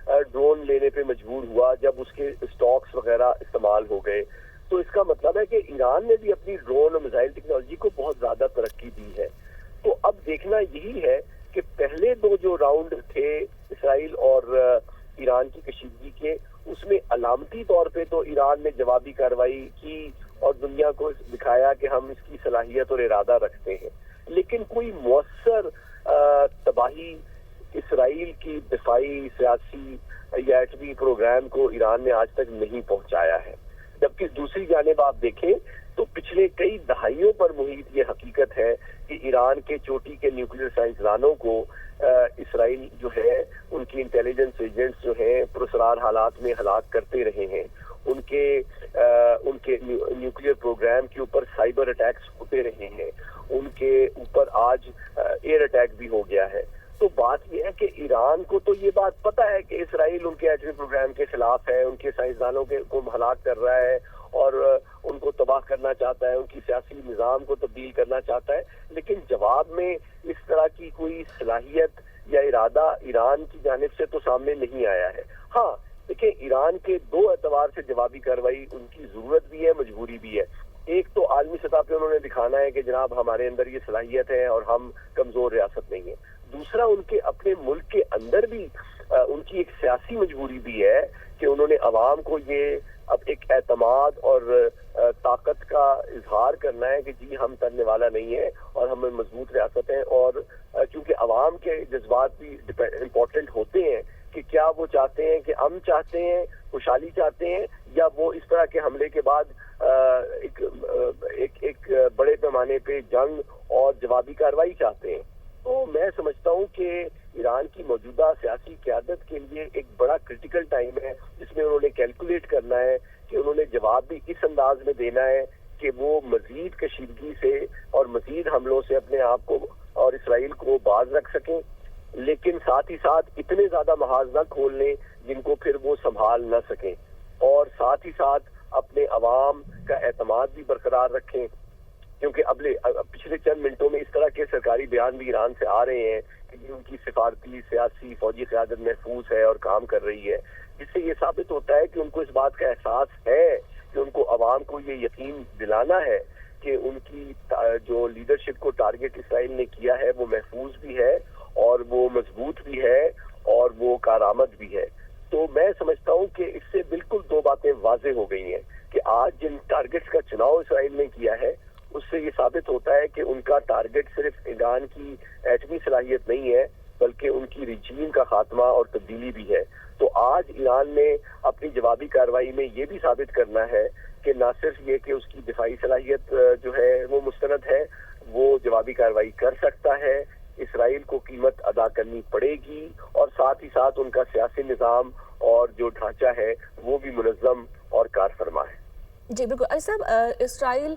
Drone لینے پہ مجبور ہوا جب اس کے اسٹاکس وغیرہ استعمال ہو گئے. تو اس کا مطلب ہے کہ ایران نے بھی اپنی ڈرون اور میزائل ٹیکنالوجی کو بہت زیادہ ترقی دی ہے. تو اب دیکھنا یہی ہے کہ پہلے 2 جو راؤنڈ تھے اسرائیل اور ایران کی کشیدگی کے، اس میں علامتی طور پہ تو ایران نے جوابی کارروائی کی اور دنیا کو دکھایا کہ ہم اس کی صلاحیت اور ارادہ رکھتے ہیں، لیکن کوئی مؤثر تباہی اسرائیل کی دفاعی، سیاسی یا ایٹمی پروگرام کو ایران نے آج تک نہیں پہنچایا ہے. جبکہ دوسری جانب آپ دیکھیں تو پچھلے کئی دہائیوں پر محیط یہ حقیقت ہے کہ ایران کے چوٹی کے نیوکلیئر سائنسدانوں کو اسرائیل جو ہے ان کی انٹیلیجنس ایجنٹس جو ہیں پراسرار حالات میں ہلاک کرتے رہے ہیں. ان کے نیوکلیئر پروگرام کے اوپر سائبر اٹیکس ہوتے رہے ہیں، ان کے اوپر آج ایئر اٹیک بھی ہو گیا ہے. تو بات یہ ہے کہ ایران کو تو یہ بات پتہ ہے کہ اسرائیل ان کے ایٹمی پروگرام کے خلاف ہے، ان کے سائنسدانوں کو ہلاک کر رہا ہے اور ان کو تباہ کرنا چاہتا ہے، ان کی سیاسی نظام کو تبدیل کرنا چاہتا ہے، لیکن جواب میں اس طرح کی کوئی صلاحیت یا ارادہ ایران کی جانب سے تو سامنے نہیں آیا ہے. ہاں دیکھیں، ایران کے 2 اعتبار سے جوابی کارروائی ان کی ضرورت بھی ہے، مجبوری بھی ہے. ایک تو عالمی سطح پہ انہوں نے دکھانا ہے کہ جناب ہمارے اندر یہ صلاحیت ہے اور ہم کمزور ریاست نہیں ہیں. دوسرا، ان کے اپنے ملک کے اندر بھی ان کی ایک سیاسی مجبوری بھی ہے کہ انہوں نے عوام کو یہ اب ایک اعتماد اور طاقت کا اظہار کرنا ہے کہ جی ہم ترنے والا نہیں ہے اور ہم مضبوط ریاست ہیں. اور چونکہ عوام کے جذبات بھی امپورٹنٹ ہوتے ہیں کہ کیا وہ چاہتے ہیں کہ امن چاہتے ہیں، خوشحالی چاہتے ہیں، یا وہ اس طرح کے حملے کے بعد ایک بڑے پیمانے پہ جنگ اور جوابی کارروائی چاہتے ہیں. تو میں سمجھتا ہوں کہ ایران کی موجودہ سیاسی قیادت کے لیے ایک بڑا کرٹیکل ٹائم ہے جس میں انہوں نے کیلکولیٹ کرنا ہے کہ انہوں نے جواب بھی اس انداز میں دینا ہے کہ وہ مزید کشیدگی سے اور مزید حملوں سے اپنے آپ کو اور اسرائیل کو باز رکھ سکیں، لیکن ساتھ ہی ساتھ اتنے زیادہ محاذ نہ کھول لیں جن کو پھر وہ سنبھال نہ سکیں، اور ساتھ ہی ساتھ اپنے عوام کا اعتماد بھی برقرار رکھیں. کیونکہ پچھلے چند منٹوں میں اس طرح کے سرکاری بیان بھی ایران سے آ رہے ہیں کہ ان کی سفارتی، سیاسی، فوجی قیادت محفوظ ہے اور کام کر رہی ہے، جس سے یہ ثابت ہوتا ہے کہ ان کو اس بات کا احساس ہے کہ ان کو عوام کو یہ یقین دلانا ہے کہ ان کی جو لیڈرشپ کو ٹارگٹ اسرائیل نے کیا ہے وہ محفوظ بھی ہے اور وہ مضبوط بھی ہے اور وہ کارآمد بھی ہے. تو میں سمجھتا ہوں کہ اس سے بالکل 2 باتیں واضح ہو گئی ہیں کہ آج جن ٹارگٹس کا چناؤ اسرائیل نے کیا ہے اس سے یہ ثابت ہوتا ہے کہ ان کا ٹارگٹ صرف ایران کی ایٹمی صلاحیت نہیں ہے بلکہ ان کی رجیم کا خاتمہ اور تبدیلی بھی ہے. تو آج ایران نے اپنی جوابی کارروائی میں یہ بھی ثابت کرنا ہے کہ نہ صرف یہ کہ اس کی دفاعی صلاحیت جو ہے وہ مستند ہے، وہ جوابی کارروائی کر سکتا ہے، اسرائیل کو قیمت ادا کرنی پڑے گی، اور ساتھ ہی ساتھ ان کا سیاسی نظام اور جو ڈھانچہ ہے وہ بھی منظم اور کار فرما ہے. جی بالکل. علی صاحب، اسرائیل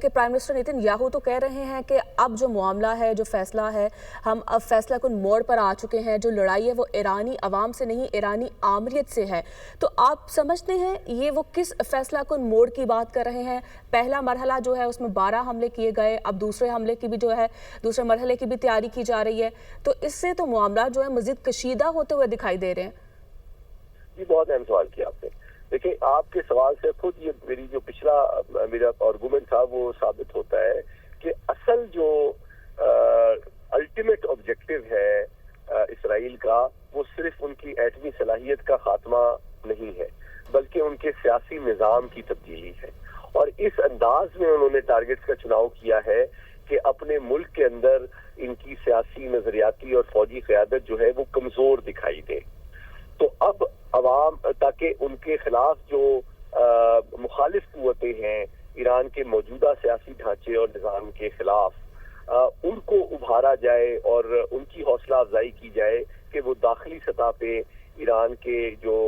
کے پرائم منسٹر نیتن یاہو تو کہہ رہے ہیں کہ اب جو معاملہ ہے، جو فیصلہ ہے، ہم اب فیصلہ کن موڑ پر آ چکے ہیں، جو لڑائی ہے وہ ایرانی عوام سے نہیں، ایرانی آمریت سے ہے. تو آپ سمجھتے ہیں یہ وہ کس فیصلہ کن موڑ کی بات کر رہے ہیں؟ پہلا مرحلہ جو ہے اس میں 12 حملے کیے گئے، اب دوسرے حملے کی بھی جو ہے دوسرے مرحلے کی بھی تیاری کی جا رہی ہے، تو اس سے تو معاملہ جو ہے مزید کشیدہ ہوتے ہوئے دکھائی دے رہے ہیں. جی بہت اہم سوال کیا آپ نے. دیکھیں، آپ کے سوال سے خود یہ میرا آرگومنٹ تھا وہ ثابت ہوتا ہے کہ اصل جو الٹیمیٹ آبجیکٹو ہے اسرائیل کا وہ صرف ان کی ایٹمی صلاحیت کا خاتمہ نہیں ہے بلکہ ان کے سیاسی نظام کی تبدیلی ہے. اور اس انداز میں انہوں نے ٹارگٹس کا چناؤ کیا ہے کہ اپنے ملک کے اندر ان کی سیاسی، نظریاتی اور فوجی قیادت جو ہے وہ کمزور دکھائی دے. تو اب عوام، تاکہ ان کے خلاف جو مخالف قوتیں ہیں ایران کے موجودہ سیاسی ڈھانچے اور نظام کے خلاف، ان کو ابھارا جائے اور ان کی حوصلہ افزائی کی جائے کہ وہ داخلی سطح پہ ایران کے جو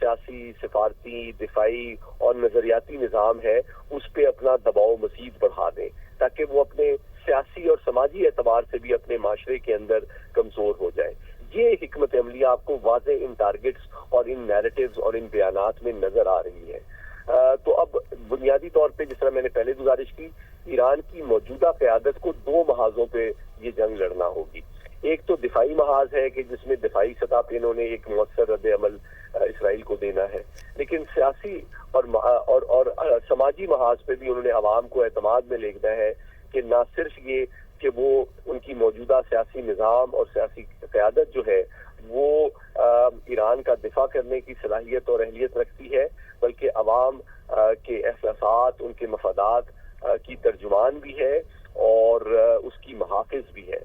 سیاسی، سفارتی، دفاعی اور نظریاتی نظام ہے اس پہ اپنا دباؤ مزید بڑھا دیں تاکہ وہ اپنے سیاسی اور سماجی اعتبار سے بھی اپنے معاشرے کے اندر کمزور ہو جائے. یہ حکمت عملی آپ کو واضح ان ٹارگٹس اور ان نیریٹیوز اور ان بیانات میں نظر آ رہی ہے. تو اب بنیادی طور پہ جس طرح میں نے پہلے گزارش کی، ایران کی موجودہ قیادت کو 2 محاذوں پہ یہ جنگ لڑنا ہوگی. ایک تو دفاعی محاذ ہے کہ جس میں دفاعی سطح پہ انہوں نے ایک مؤثر رد عمل گیا ہے، لیکن سیاسی اور سماجی محاذ پہ بھی انہوں نے عوام کو اعتماد میں لے گیا ہے کہ نہ صرف یہ کہ وہ ان کی موجودہ سیاسی نظام اور سیاسی قیادت جو ہے وہ ایران کا دفاع کرنے کی صلاحیت اور اہلیت رکھتی ہے، بلکہ عوام کے احساسات، ان کے مفادات کی ترجمان بھی ہے اور اس کی محافظ بھی ہے۔